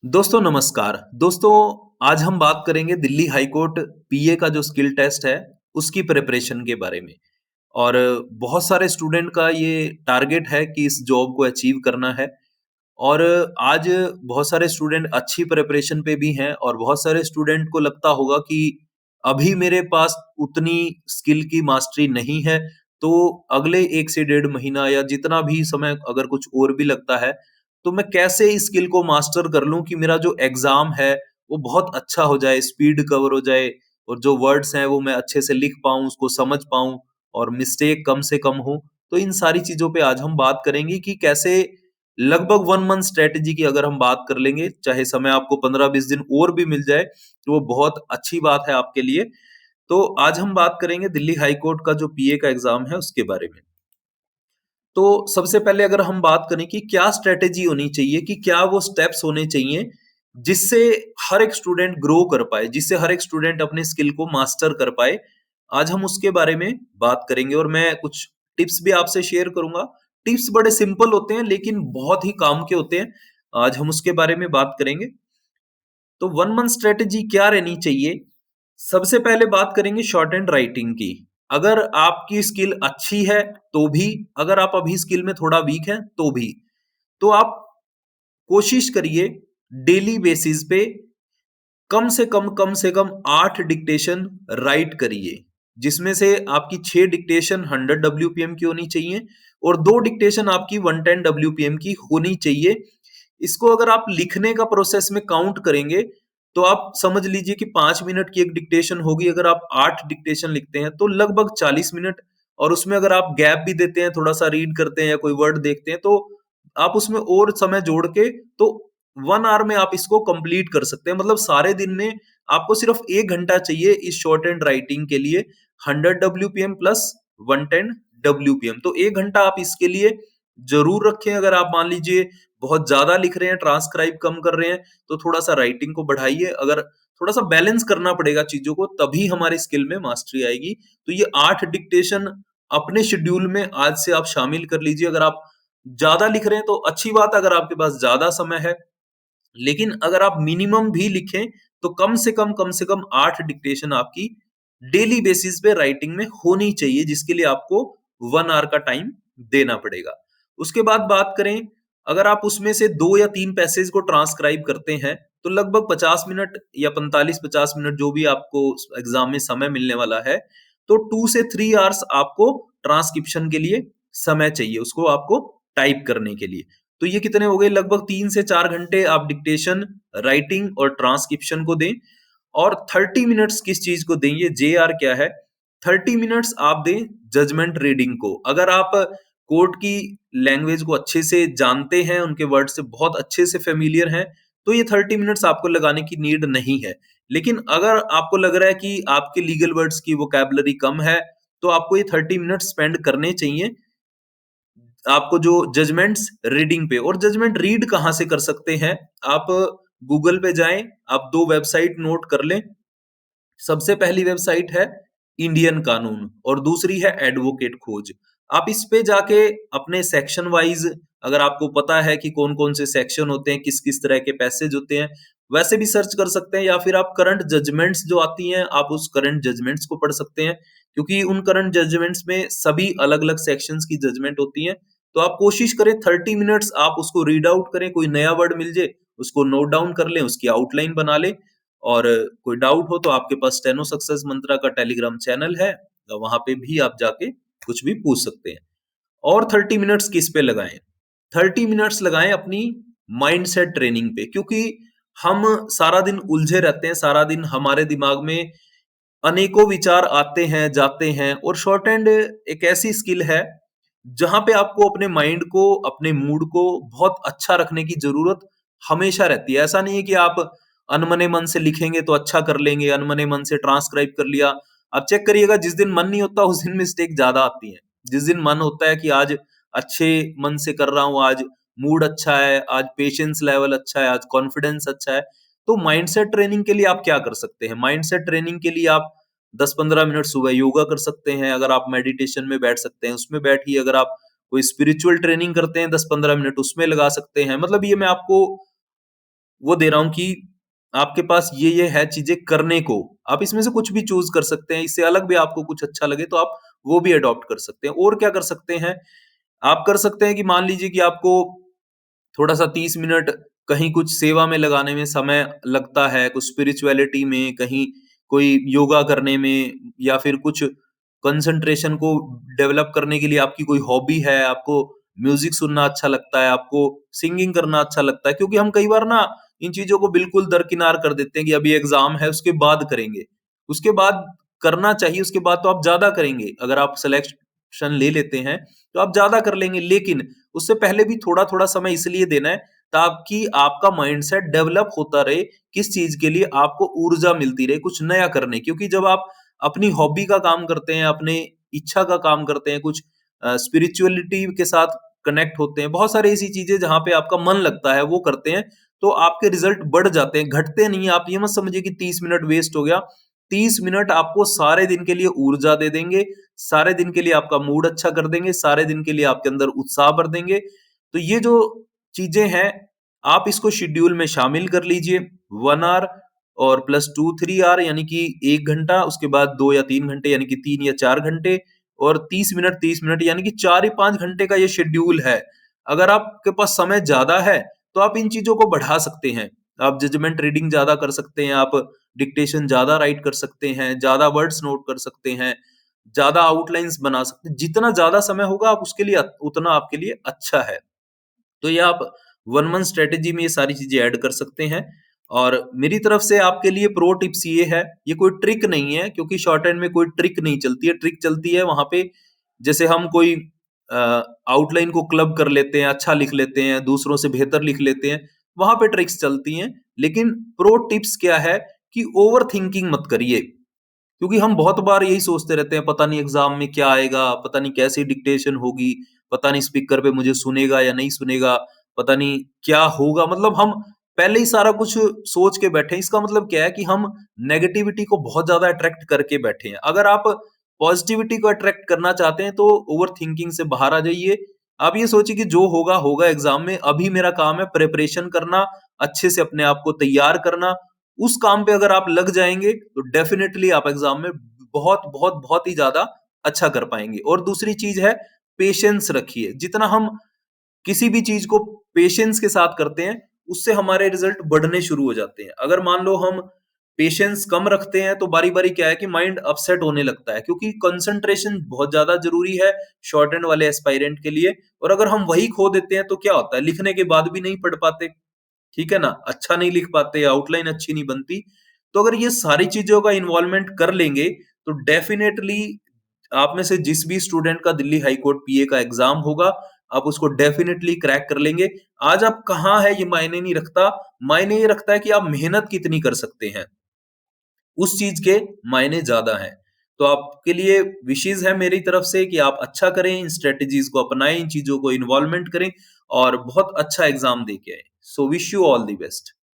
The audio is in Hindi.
दोस्तों नमस्कार। दोस्तों आज हम बात करेंगे दिल्ली हाई कोर्ट पीए का जो स्किल टेस्ट है उसकी प्रिपरेशन के बारे में। और बहुत सारे स्टूडेंट का ये टारगेट है कि इस जॉब को अचीव करना है। और आज बहुत सारे स्टूडेंट अच्छी प्रिपरेशन पे भी हैं और बहुत सारे स्टूडेंट को लगता होगा कि अभी मेरे पास उतनी स्किल की मास्टरी नहीं है, तो अगले 1 से डेढ़ महीना या जितना भी समय अगर कुछ और भी लगता है, तो मैं कैसे इस स्किल को मास्टर कर लूँ कि मेरा जो एग्ज़ाम है, वो बहुत अच्छा हो जाए, स्पीड कवर हो जाए और जो वर्ड्स हैं वो मैं अच्छे से लिख पाऊँ, उसको समझ पाऊँ और मिस्टेक कम से कम हो। तो इन सारी चीज़ों पे आज हम बात करेंगे कि कैसे लगभग 1 मंथ स्ट्रैटेजी की अगर हम बात कर लेंगे, चाहे समय आपको 15-20 दिन और भी मिल जाए, तो वो बहुत अच्छी बात है आपके लिए। तो आज हम बात करेंगे दिल्ली हाई कोर्ट का जो पीए का एग्ज़ाम है उसके बारे में। तो सबसे पहले अगर हम बात करें कि क्या स्ट्रैटेजी होनी चाहिए, कि क्या वो स्टेप्स होने चाहिए, जिससे हर एक स्टूडेंट ग्रो कर पाए, जिससे हर एक स्टूडेंट अपने स्किल को मास्टर कर पाए। आज हम उसके बारे में बात करेंगे और मैं कुछ टिप्स भी आपसे शेयर करूँगा। टिप्स बड़े सिंपल होते हैं लेकिन बहुत ही काम के होते हैं। आज हम उसके बारे में बात करेंगे। तो 1 मंथ स्ट्रैटेजी क्या रहनी चाहिए? सबसे पहले बात करेंगे शॉर्ट हैंड राइटिंग की। अगर आपकी स्किल अच्छी है तो भी, अगर आप अभी स्किल में थोड़ा वीक हैं तो भी, तो आप कोशिश करिए डेली बेसिस पे कम से कम 8 डिक्टेशन राइट करिए, जिसमें से आपकी 6 डिक्टेशन 100 डब्ल्यूपीएम की होनी चाहिए और 2 डिक्टेशन आपकी 110 डब्ल्यूपीएम की होनी चाहिए। इसको अगर आप लिखने का प्रोसेस में काउंट करेंगे, तो आप समझ लीजिए कि 5 मिनट की एक डिक्टेशन होगी। अगर आप 8 डिक्टेशन लिखते हैं, तो लगभग 40 मिनट। और उसमें अगर आप गैप भी देते हैं, थोड़ा-सा रीड करते हैं या कोई वर्ड देखते हैं, तो आप उसमें और समय जोड़ के तो 1 आवर में आप इसको कंप्लीट कर सकते हैं। मतलब सारे दिन में आपको सिर्फ 1 घंटा चाहिए इस शॉर्ट हैंड राइटिंग के लिए, 100 डब्ल्यूपीएम प्लस 110 डब्ल्यूपीएम। तो 1 घंटा आप इसके लिए ज़रूर रखें। अगर आप मान लीजिए बहुत ज़्यादा लिख रहे हैं, ट्रांसक्राइब कम कर रहे हैं, तो थोड़ा-सा राइटिंग को बढ़ाइए। अगर थोड़ा-सा बैलेंस करना पड़ेगा चीज़ों को, तभी हमारी स्किल में मास्टरी आएगी। तो ये 8 डिक्टेशन अपने शेड्यूल में आज से आप शामिल कर लीजिए। अगर आप ज़्यादा लिख रहे हैं तो अच्छी बात है, अगर आपके पास ज़्यादा समय है। लेकिन अगर आप मिनिमम भी लिखें, तो कम से कम 8 डिक्टेशन आपकी डेली बेसिस पे राइटिंग में होनी चाहिए, जिसके लिए आपको 1 आवर का टाइम देना पड़ेगा। उसके बाद बात करें, अगर आप उसमें से 2 या 3 पैसेज को ट्रांसक्राइब करते हैं, तो लगभग 50 मिनट या 45-50 मिनट जो भी आपको एग्ज़ाम में समय मिलने वाला है, तो 2 से 3 आवर्स आपको ट्रांसक्रिप्शन के लिए समय चाहिए, उसको आपको टाइप करने के लिए। तो ये कितने हो गए? लगभग 3 से 4 घंटे आप डिक्टेशन, राइटिंग और ट्रांसक्रिप्शन को दें। और 30 मिनट्स किस चीज़ को दें? ये जेआर क्या है? 30 मिनट्स आप दें जजमेंट रीडिंग को। अगर आप कोर्ट की लैंग्वेज को अच्छे से जानते हैं, उनके वर्ड से बहुत अच्छे से फ़ैमिलियर हैं, तो ये 30 मिनट्स आपको लगाने की नीड नहीं है। लेकिन अगर आपको लग रहा है कि आपके लीगल वर्ड्स की वोकैब्युलरी कम है, तो आपको ये 30 मिनट्स स्पेंड करने चाहिए आपको जो जजमेंट्स रीडिंग पे। और जजमेंट रीड कहाँ से कर सकते हैं? आप गूगल पे जाएँ, आप 2 वेबसाइट नोट कर लें। सबसे पहली वेबसाइट है इंडियन कानून और दूसरी है एडवोकेट खोज। आप इस पे जाके अपने सेक्शन वाइज़, अगर आपको पता है कि कौन-कौन से सेक्शन होते हैं, किस-किस तरह के पैसेज होते हैं, वैसे भी सर्च कर सकते हैं। या फिर आप करंट जजमेंट्स जो आती हैं, आप उस करंट जजमेंट्स को पढ़ सकते हैं, क्योंकि उन करंट जजमेंट्स में सभी अलग-अलग सेक्शंस की जजमेंट होती हैं। तो आप कोशिश करें 30 मिनट्स आप उसको रीड आउट करें, कोई नया वर्ड मिल जाए, उसको नोट डाउन कर लें, उसकी आउटलाइन बना लें। और कोई डाउट हो तो आपके पास स्टेनो सक्सेस मंत्रा का टेलीग्राम चैनल है, तो वहाँ पे भी आप जाके कुछ भी पूछ सकते हैं। और 30 मिनट्स किस पे लगाएँ? 30 मिनट्स लगाएँ अपनी माइंडसेट ट्रेनिंग पे, क्योंकि हम सारा दिन उलझे रहते हैं, सारा दिन हमारे दिमाग में अनेकों विचार आते हैं, जाते हैं। और शॉर्ट हैंड एक ऐसी स्किल है, जहाँ पे आपको अपने माइंड को, अपने मूड को बहुत अच्छा रखने की ज़रूरत हमेशा रहती है। ऐसा नहीं है कि आप अनमने मन से लिखेंगे तो अच्छा कर लेंगे, अनमने मन से ट्रांसक्राइब कर लिया। आप चेक करिएगा, जिस दिन मन नहीं होता उस दिन मिस्टेक ज़्यादा आती हैं। जिस दिन मन होता है कि आज अच्छे मन से कर रहा हूँ, आज मूड अच्छा है, आज पेशेंस लेवल अच्छा है, आज कॉन्फिडेंस अच्छा है, तो माइंडसेट ट्रेनिंग के लिए आप क्या कर सकते हैं? माइंडसेट ट्रेनिंग के लिए आप 10-15 मिनट सुबह योगा कर सकते हैं। अगर आप मेडिटेशन में बैठ सकते हैं, उसमें बैठिए। अगर आप कोई स्पिरिचुअल ट्रेनिंग करते हैं 10-15 मिनट उसमें लगा सकते हैं। मतलब ये मैं आपको वो दे रहा हूँ कि आपके पास ये है चीजें करने को, आप इसमें से कुछ भी चूज कर सकते हैं, इससे अलग भी आपको कुछ अच्छा लगे तो आप वो भी अडॉप्ट कर सकते हैं। और क्या कर सकते हैं, आप कर सकते हैं कि मान लीजिए कि आपको थोड़ा सा 30 मिनट कहीं कुछ सेवा में लगाने में समय लगता है, कुछ स्पिरिचुअलिटी में, कहीं कोई योगा करने में, या फिर कुछ कंसंट्रेशन को डेवलप करने के लिए आपकी कोई हॉबी है, आपको म्यूजिक सुनना अच्छा लगता है, आपको सिंगिंग करना अच्छा लगता है, क्योंकि हम कई बार ना इन चीजों को बिल्कुल दरकिनार कर देते हैं कि अभी एग्जाम है उसके बाद करेंगे, उसके बाद करना चाहिए, उसके बाद तो आप ज्यादा करेंगे, अगर आप सिलेक्शन ले लेते हैं तो आप ज्यादा कर लेंगे, लेकिन उससे पहले भी थोड़ा थोड़ा समय इसलिए देना है ताकि आपका माइंडसेट डेवलप होता रहे, किस चीज के लिए आपको ऊर्जा मिलती रहे कुछ नया करने, क्योंकि जब आप अपनी हॉबी का काम करते हैं, अपने इच्छा का काम करते हैं, कुछ स्पिरिचुअलिटी के साथ कनेक्ट होते हैं, बहुत सारी ऐसी चीजें जहां पे आपका मन लगता है वो करते हैं, तो आपके रिजल्ट बढ़ जाते हैं, घटते नहीं है। आप ये मत समझिए कि 30 मिनट वेस्ट हो गया, 30 मिनट आपको सारे दिन के लिए ऊर्जा दे देंगे, सारे दिन के लिए आपका मूड अच्छा कर देंगे, सारे दिन के लिए आपके अंदर उत्साह भर देंगे। तो ये जो चीजें हैं, आप इसको शेड्यूल में शामिल कर लीजिए, 1 आवर और प्लस 2 3 आवर यानी कि 1 घंटा, उसके बाद 2 या 3 घंटे यानी कि 3 या 4 घंटे, और 30 मिनट 30 मिनट यानी कि 4 या 5 घंटे का ये शेड्यूल है। अगर आपके पास समय ज्यादा है तो आप इन चीजों को बढ़ा सकते हैं, आप जजमेंट रीडिंग ज्यादा कर सकते हैं, आप डिक्टेशन ज्यादा राइट कर सकते हैं, ज्यादा वर्ड्स नोट कर सकते हैं, ज्यादा आउटलाइंस बना सकते हैं, जितना ज्यादा समय होगा आप उसके लिए उतना आपके लिए अच्छा है। तो ये आप 1 मंथ स्ट्रेटेजी में ये सारी चीजें ऐड कर सकते हैं। और मेरी तरफ से आपके लिए प्रो टिप्स ये है, ये कोई ट्रिक नहीं है, क्योंकि शॉर्ट हैंड में कोई ट्रिक नहीं चलती है, ट्रिक चलती है वहां पे जैसे हम कोई आउटलाइन को क्लब कर लेते हैं, अच्छा लिख लेते हैं, दूसरों से बेहतर लिख लेते हैं, वहां पे ट्रिक्स चलती हैं। लेकिन प्रो टिप्स क्या है कि ओवर थिंकिंग मत करिए, क्योंकि हम बहुत बार यही सोचते रहते हैं, पता नहीं एग्जाम में क्या आएगा, पता नहीं कैसी डिक्टेशन होगी, पता नहीं स्पीकर पे मुझे सुनेगा या नहीं सुनेगा, पता नहीं क्या होगा, मतलब हम पहले ही सारा कुछ सोच के बैठे हैं। इसका मतलब क्या है कि हम नेगेटिविटी को बहुत ज्यादा अट्रैक्ट करके बैठे हैं। अगर आप पॉजिटिविटी को अट्रैक्ट करना चाहते हैं तो ओवर थिंकिंग से बाहर आ जाइए। आप ये सोचिए कि जो होगा होगा एग्जाम में, अभी मेरा काम है प्रिपरेशन करना, अच्छे से अपने आप को तैयार करना। उस काम पे अगर आप लग जाएंगे तो डेफिनेटली आप एग्जाम में बहुत बहुत बहुत ही ज्यादा अच्छा कर पाएंगे। और दूसरी चीज है, पेशेंस रखिए। जितना हम किसी भी चीज को पेशेंस के साथ करते हैं, उससे हमारे रिजल्ट बढ़ने शुरू हो जाते हैं। अगर मान लो हम पेशेंस कम रखते हैं तो बारी बारी क्या है कि माइंड अपसेट होने लगता है, क्योंकि कंसंट्रेशन बहुत ज्यादा जरूरी है शॉर्ट हैंड वाले एस्पायरेंट के लिए। और अगर हम वही खो देते हैं तो क्या होता है, लिखने के बाद भी नहीं पढ़ पाते, ठीक है ना, अच्छा नहीं लिख पाते, आउटलाइन अच्छी नहीं बनती। तो अगर ये सारी चीजों का इन्वॉल्वमेंट कर लेंगे तो डेफिनेटली आप में से जिस भी स्टूडेंट का दिल्ली हाई कोर्ट पीए का एग्जाम होगा, आप उसको डेफिनेटली क्रैक कर लेंगे। आज आप कहाँ है ये मायने नहीं रखता, मायने ये रखता है कि आप मेहनत कितनी कर सकते हैं, उस चीज के मायने ज्यादा हैं। तो आपके लिए विशेष है मेरी तरफ से कि आप अच्छा करें, इन स्ट्रेटेजीज को अपनाएं, इन चीजों को इन्वॉल्वमेंट करें और बहुत अच्छा एग्जाम दे के आए। So wish you all the best.